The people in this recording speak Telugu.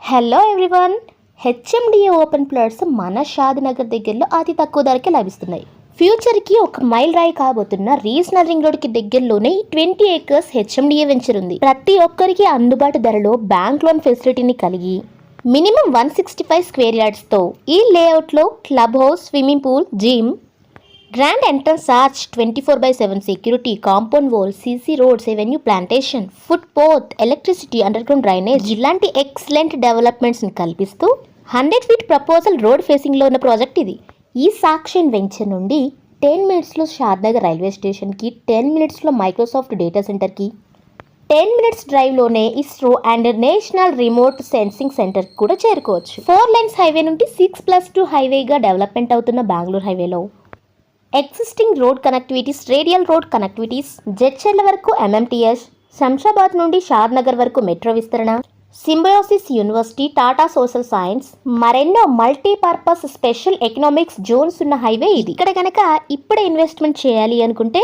Hello everyone. HMDA open plots మన షాద్నగర్ దగ్గరలో అతి తక్కువ ధరకే లభిస్తున్నాయి. ఫ్యూచర్కి ఒక మైల్ రాయి కాబోతున్న రీజనల్ రింగ్ రోడ్కి దగ్గరలోనే 20 acres హెచ్ఎండిఏ వెంచర్ ఉంది. ప్రతి ఒక్కరికి అందుబాటు ధరలో బ్యాంక్ లోన్ ఫెసిలిటీని కలిగి మినిమం 165 స్క్వేర్ యార్డ్స్తో ఈ లేఅవుట్లో club house, swimming pool, gym, grand entrance arch, 24/7 security, compound wall, CC roads, avenue plantation, footpath, electricity, underground drainage ఇలాంటి ఎక్సలెంట్ డెవలప్మెంట్స్ని కల్పిస్తూ 100 feet ప్రపోజల్ రోడ్ ఫేసింగ్లో ఉన్న ప్రాజెక్ట్ ఇది. ఈ సాక్షన్ వెంచర్ నుండి 10 minutesలో షాద్నగర్ రైల్వే స్టేషన్కి, 10 minutesలో మైక్రోసాఫ్ట్ డేటా సెంటర్కి, 10 minutes డ్రైవ్లోనే ISRO and national remote sensing centre కూడా చేరుకోవచ్చు. 4 lanes హైవే నుండి 6+2 హైవేగా డెవలప్మెంట్ అవుతున్న బెంగళూరు హైవేలో existing road connectivities, radial road connectivities, Jadcherla వరకు ఎంఎంటీఎస్, శంషాబాద్ నుండి షాద్నగర్ వరకు మెట్రో విస్తరణ, symbiosis university, Tata social science, మరెన్నో మల్టీపర్పస్ స్పెషల్ ఎకనామిక్స్ జోన్స్ ఉన్న హైవే ఇది. ఇక్కడ కనుక ఇప్పుడే ఇన్వెస్ట్మెంట్ చేయాలి అనుకుంటే